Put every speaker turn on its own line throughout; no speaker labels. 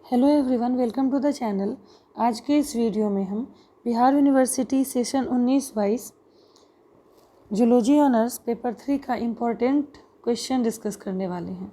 Hello everyone, welcome to the channel. आज के इस वीडियो में हम Bihar university session 19-22 zoology honours paper 3 का इम्पोर्टेंट क्वेश्चन डिस्कस करने वाले हैं।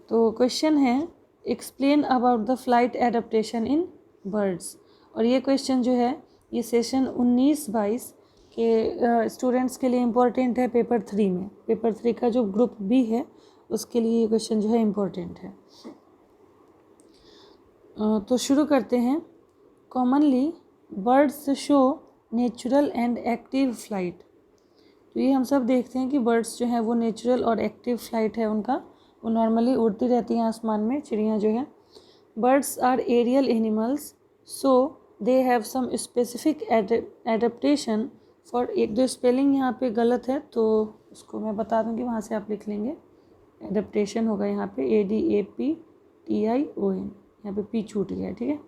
तो क्वेश्चन है explain about the flight adaptation in birds. और ये क्वेश्चन जो है ये सेशन 19-22 के स्टूडेंट्स के लिए इम्पोर्टेंट है पेपर 3 में। पेपर 3 का जो ग्रुप बी है उसके लिए ये क्वेश्चन जो है इम्पोर्टेंट है। तो शुरू करते हैं। Commonly birds show natural and active flight. तो ये हम सब देखते हैं कि बर्ड्स जो हैं वो नेचुरल और एक्टिव फ्लाइट है उनका, वो नॉर्मली उड़ती रहती हैं आसमान में, चिड़ियाँ जो हैं। Birds are aerial animals so they have some specific adaptation for. एक दो स्पेलिंग यहाँ पे गलत है तो उसको मैं बता दूँगी, वहाँ से आप लिख लेंगे। एडेप्टेशन होगा यहाँ पे ADAPTION, यहाँ पे पी छूट गया है, ठीक है।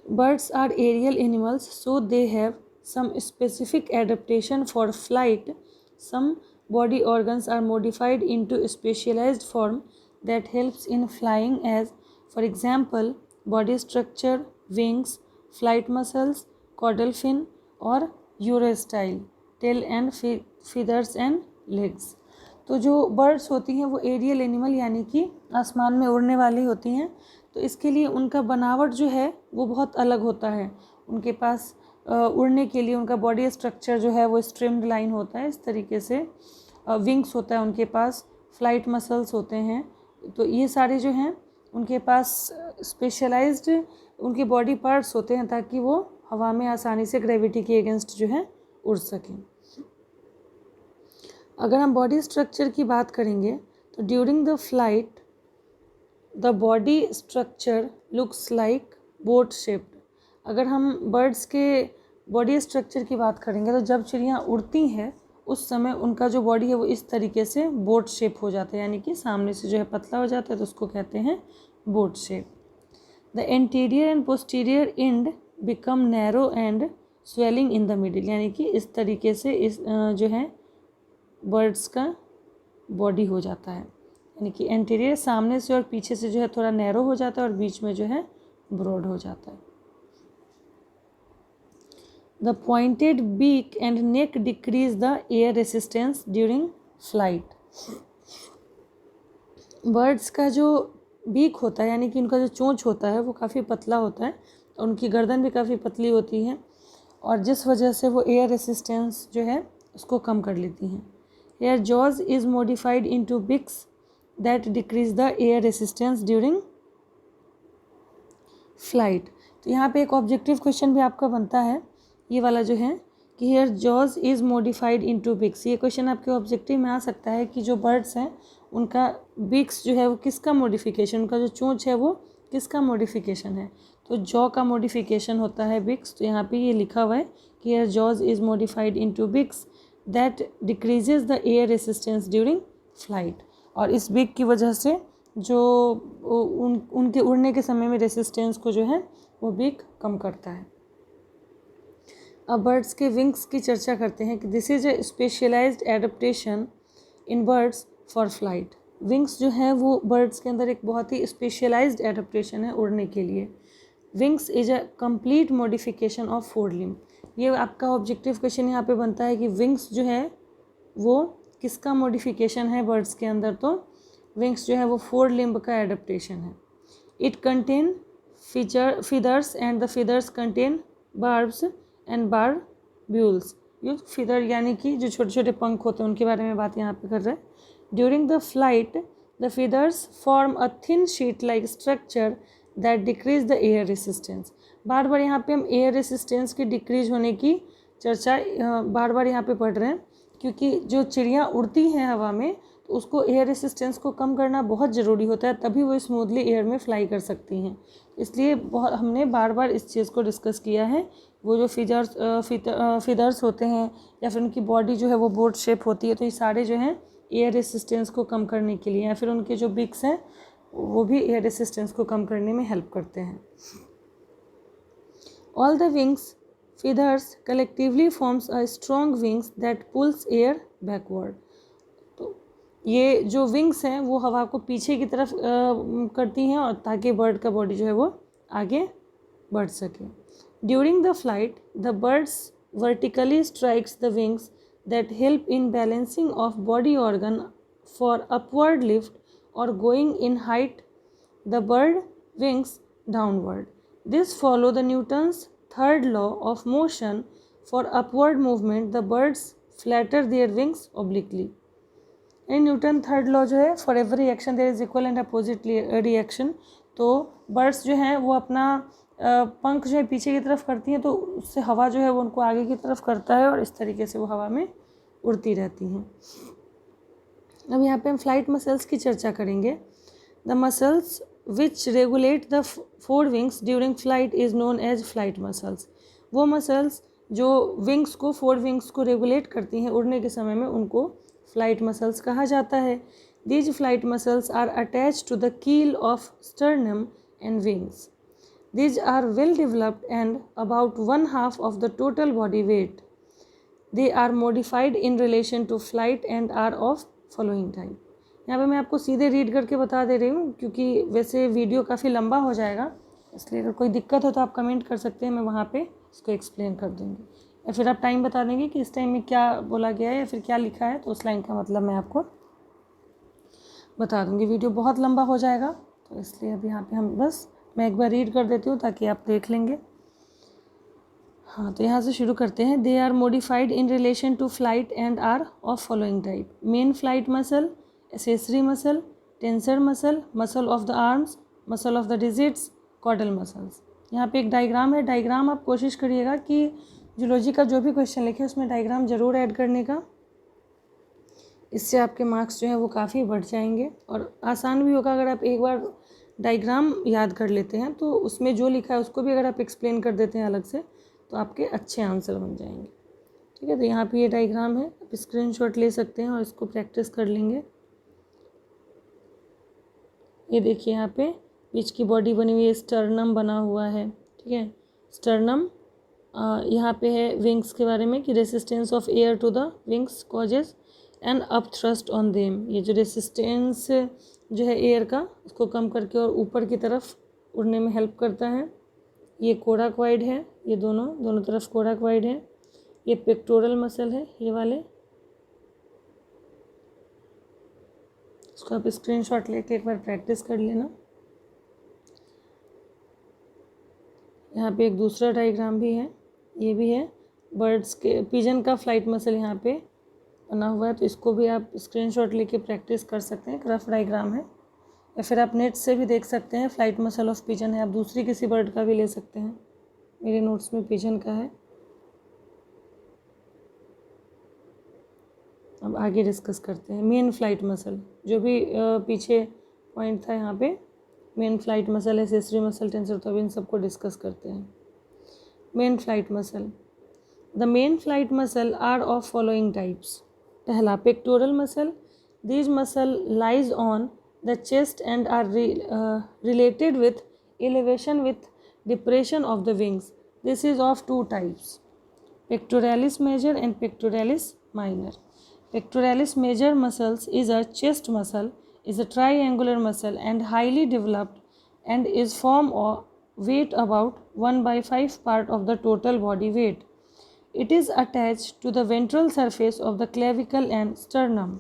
Birds are aerial animals so they have some specific adaptation for flight. Some body organs are modified into specialized form that helps in flying as for example body structure, wings, flight muscles, caudal fin और urostyle, tail and feathers and legs. तो जो birds होती हैं वो aerial animal यानी कि आसमान में उड़ने वाली होती हैं। तो इसके लिए उनका बनावट जो है वो बहुत अलग होता है। उनके पास उड़ने के लिए उनका बॉडी स्ट्रक्चर जो है वो स्ट्रिम्ड लाइन होता है, इस तरीके से विंग्स होता है उनके पास, फ्लाइट मसल्स होते हैं। तो ये सारे जो हैं उनके पास स्पेशलाइज्ड उनके बॉडी पार्ट्स होते हैं ताकि वो हवा में आसानी से ग्रेविटी के अगेंस्ट जो है उड़ सकें। अगर हम बॉडी स्ट्रक्चर की बात करेंगे तो during the flight the body structure looks like boat shaped. अगर हम बर्ड्स के बॉडी स्ट्रक्चर की बात करेंगे तो जब चिड़ियाँ उड़ती हैं उस समय उनका जो बॉडी है वो इस तरीके से बोट शेप हो जाता है, यानी कि सामने से जो है पतला हो जाता है, तो उसको कहते हैं boat shape. The anterior and posterior and become narrow and swelling in the middle, यानी कि इस तरीके से इस जो है बर्ड्स का बॉडी हो जाता है, यानी कि एंटीरियर सामने से और पीछे से जो है थोड़ा नैरो हो जाता है और बीच में जो है ब्रॉड हो जाता है। The pointed beak and neck decrease the air resistance during flight. Birds का जो बीक होता है यानी कि उनका जो चोंच होता है वो काफ़ी पतला होता है और उनकी गर्दन भी काफ़ी पतली होती है, और जिस वजह से वो एयर रेसिस्टेंस जो है उसको कम कर लेती हैं। Their jaws is modified into beaks that decrease the air resistance during flight। तो यहाँ पे एक ऑब्जेक्टिव क्वेश्चन भी आपका बनता है, ये वाला जो है कि here jaws is modified into beaks. ये क्वेश्चन आपके ऑब्जेक्टिव में आ सकता है कि जो बर्ड्स हैं उनका बिक्स जो है वो किसका मॉडिफिकेशन, उनका जो चोंच है वो किसका मॉडिफिकेशन है। तो जॉ का मॉडिफिकेशन होता है बिक्स। तो यहाँ पे ये लिखा हुआ है कि here jaws is modified into beaks that decreases the air resistance during flight. और इस बिग की वजह से जो उनके उड़ने के समय में रेसिस्टेंस को जो है वो बिग कम करता है। अब बर्ड्स के विंग्स की चर्चा करते हैं कि this is a specialised adaptation in birds for flight. Wings जो है वो बर्ड्स के अंदर एक बहुत ही स्पेशलाइज्ड एडेप्टेशन है उड़ने के लिए। Wings is a complete modification of four limb. ये आपका ऑब्जेक्टिव क्वेश्चन यहाँ पे बनता है कि विंग्स जो है वो किसका मॉडिफिकेशन है बर्ड्स के अंदर। तो विंग्स जो है वो फोर लिम्ब का एडेप्टेशन है। It contain feathers and the feathers contain barbs and barbules. ये फीदर यानी कि जो छोटे छोटे पंख होते हैं उनके बारे में बात यहाँ पे कर रहे हैं। During the flight the feathers form a thin sheet like structure that decrease the air resistance. बार बार यहाँ पे हम एयर रेसिस्टेंस की डिक्रीज होने की चर्चा बार बार यहाँ पे पढ़ रहे हैं, क्योंकि जो चिड़ियाँ उड़ती हैं हवा में तो उसको एयर रेसिस्टेंस को कम करना बहुत ज़रूरी होता है, तभी वो स्मूथली एयर में फ्लाई कर सकती हैं। इसलिए बहुत हमने बार बार इस चीज़ को डिस्कस किया है। वो जो फीदर्स होते हैं या फिर उनकी बॉडी जो है वो बोट शेप होती है, तो ये सारे जो हैं एयर रेसिस्टेंस को कम करने के लिए, या फिर उनके जो बिक्स हैं वो भी एयर रेसिस्टेंस को कम करने में हेल्प करते हैं। All the wings feathers collectively forms a strong wings that pulls air backward। तो ये जो विंग्स हैं वो हवा को पीछे की तरफ करती हैं और ताकि बर्ड का बॉडी जो है वो आगे बढ़ सके. During the flight the birds vertically strikes the wings that help in balancing of body organ for upward lift और going in height the bird wings downward. This follow the Newton's third law of motion. For upward movement, the birds flatter their wings obliquely. Newton third law जो है for every action there is equal and opposite reaction. तो birds जो हैं वो अपना पंख जो है पीछे की तरफ करती हैं, तो उससे हवा जो है वो उनको आगे की तरफ करता है और इस तरीके से वो हवा में उड़ती रहती हैं. अब यहाँ पे हम फ्लाइट मसल्स की चर्चा करेंगे. The muscles which regulate the forewings during flight is known as flight muscles. वो मसल्स जो विंग्स को फोरविंग्स को रेगुलेट करती हैं उड़ने के समय में, उनको फ्लाइट मसल्स कहा जाता है. These flight muscles are attached to the keel of sternum and wings. These are well developed and about 1/2 of the total body weight. They are modified in relation to flight and are of following type. यहाँ पे मैं आपको सीधे read करके बता दे रही हूँ क्योंकि वैसे वीडियो काफ़ी लंबा हो जाएगा, इसलिए अगर कोई दिक्कत हो तो आप कमेंट कर सकते हैं, मैं वहाँ पे इसको एक्सप्लेन कर दूँगी. या फिर आप टाइम बता देंगे कि इस टाइम में क्या बोला गया है या फिर क्या लिखा है, तो उस लाइन का मतलब मैं आपको बता दूँगी. वीडियो बहुत लंबा हो जाएगा तो इसलिए अभी यहाँ पर हम बस मैं एक बार रीड कर देती हूँ ताकि आप देख लेंगे. हाँ, तो यहाँ से शुरू करते हैं. They are modified in relation to flight and are of following type. Main flight muscle, accessory muscle, tensor muscle, muscle of the arms, muscle of the digits, caudal muscles. यहाँ पे एक डायग्राम है. डायग्राम आप कोशिश करिएगा कि zoology का जो भी क्वेश्चन लिखे उसमें डायग्राम ज़रूर ऐड करने का. इससे आपके मार्क्स जो है वो काफ़ी बढ़ जाएंगे और आसान भी होगा. अगर आप एक बार डायग्राम याद कर लेते हैं तो उसमें जो लिखा है उसको भी अगर आप एक्सप्लेन कर देते हैं अलग से तो आपके अच्छे आंसर बन जाएंगे. ठीक है, तो यहाँ पे ये डायग्राम है, आप स्क्रीनशॉट ले सकते हैं और इसको प्रैक्टिस कर लेंगे. ये देखिए यहाँ पे बीच की बॉडी बनी हुई है, स्टर्नम बना हुआ है. ठीक है, स्टर्नम. यहाँ पे है विंग्स के बारे में कि resistance of air to the wings causes and up thrust on them. ये जो रेसिस्टेंस जो है एयर का उसको कम करके और ऊपर की तरफ उड़ने में हेल्प करता है. ये कोराक्वाइड है, ये दोनों तरफ कोराक्वाइड है. ये पेक्टोरल मसल है, ये वाले. इसको आप स्क्रीनशॉट लेके एक बार प्रैक्टिस कर लेना. यहाँ पे एक दूसरा डायग्राम भी है, ये भी है बर्ड्स के पिजन का फ्लाइट मसल यहाँ पे बना हुआ है, तो इसको भी आप स्क्रीनशॉट लेके प्रैक्टिस कर सकते हैं. रफ डायग्राम है या फिर आप नेट से भी देख सकते हैं. फ्लाइट मसल ऑफ पिजन है, आप दूसरी किसी बर्ड का भी ले सकते हैं. मेरे नोट्स में पिजन का है. अब आगे डिस्कस करते हैं. मेन फ्लाइट मसल, जो भी पीछे पॉइंट था यहाँ पे, main flight muscle, accessory muscle, tensor, तो अब इन सबको डिस्कस करते हैं. Main flight muscle. The main flight muscle are of following types. पहला, pectoral muscle. These muscle lies on the chest and are related with elevation with depression of the wings. This is of two types, pectoralis major and pectoralis minor. Pectoralis major muscles is a chest muscle, is a triangular muscle and highly developed and is form of weight about 1/5 part of the total body weight. It is attached to the ventral surface of the clavicle and sternum.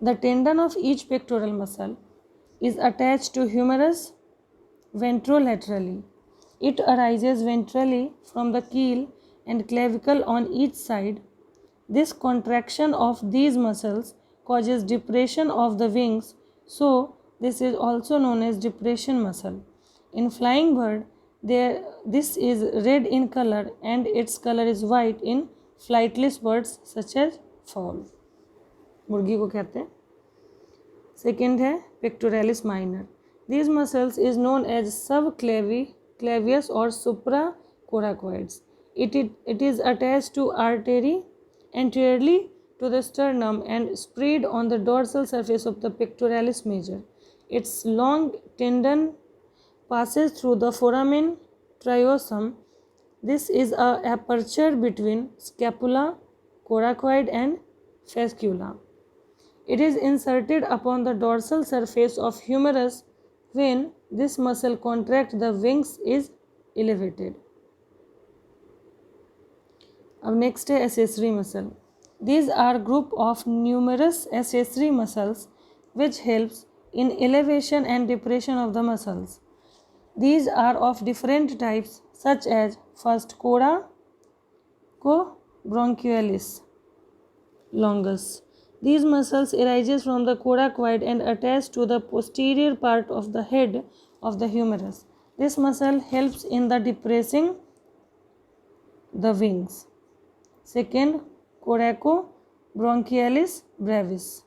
The tendon of each pectoral muscle is attached to humerus ventrolaterally. It arises ventrally from the keel and clavicle on each side. This contraction of these muscles causes depression of the wings, so this is also known as depression muscle. In flying bird, this is red in color and its color is white in flightless birds such as fowl. मुर्गी को कहते हैं. Second है pectoralis minor. These muscles is known as subclavius or supracoracoids. It is attached to artery anteriorly to the sternum and spread on the dorsal surface of the pectoralis major. Its long tendon passes through the foramen triosum. This is a aperture between scapula, coracoid and fascula. It is inserted upon the dorsal surface of humerus. When this muscle contracts, the wings is elevated. अब next है accessory muscle. These are group of numerous accessory muscles which helps in elevation and depression of the muscles. These are of different types such as first coracorbronchialis longus. These muscles arises from the coracoid and attach to the posterior part of the head of the humerus. This muscle helps in the depressing the wings. Second, coracorbronchialis brevis.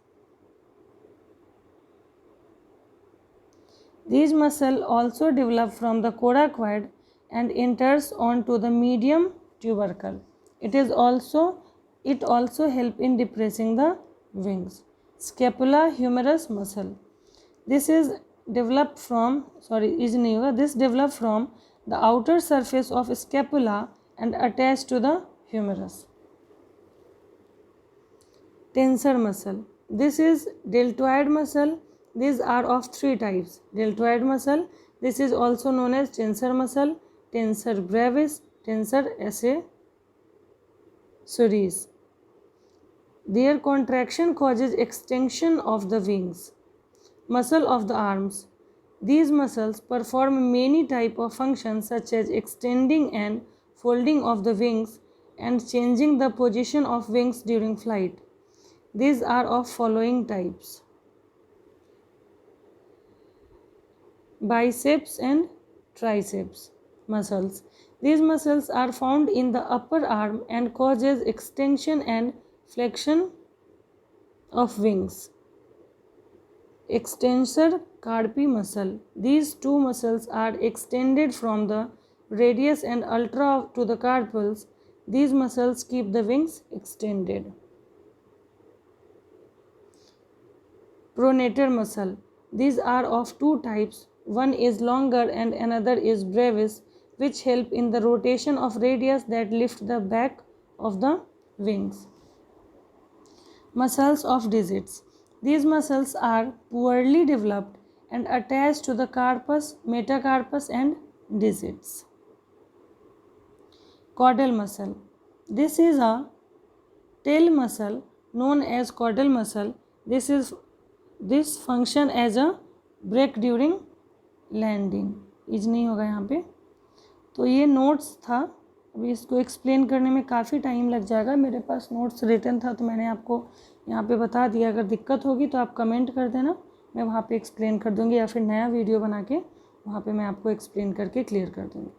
These muscles also develop from the coracoid and enters onto the medium tubercle. It also help in depressing the wings. Scapula humerus muscle. This developed from the outer surface of scapula and attached to the humerus. Tensor muscle. This is deltoid muscle. These are of three types. Deltoid muscle. This is also known as tensor muscle, tensor brevis, tensor accessoris. Their contraction causes extension of the wings. Muscle of the arms. These muscles perform many types of functions such as extending and folding of the wings and changing the position of wings during flight. These are of following types: biceps and triceps muscles. These muscles are found in the upper arm and causes extension and flexion of wings. Extensor carpi muscle. These two muscles are extended from the radius and ultra to the carpals. These muscles keep the wings extended. Pronator muscle. These are of two types. One is longer and another is brevis, which help in the rotation of radius that lift the back of the wings. Muscles of digits. These muscles are poorly developed and attached to the carpus, metacarpus and digits. Caudal muscle. This is a tail muscle known as caudal muscle. This function as a brake during landing. इज नहीं होगा यहाँ पे. तो ये notes था. अभी इसको एक्सप्लेन करने में काफ़ी टाइम लग जाएगा. मेरे पास नोट्स रिटन था तो मैंने आपको यहाँ पे बता दिया. अगर दिक्कत होगी तो आप कमेंट कर देना, मैं वहाँ पे एक्सप्लेन कर दूँगी, या फिर नया वीडियो बना के वहाँ पे मैं आपको एक्सप्लेन करके क्लियर कर दूँगी.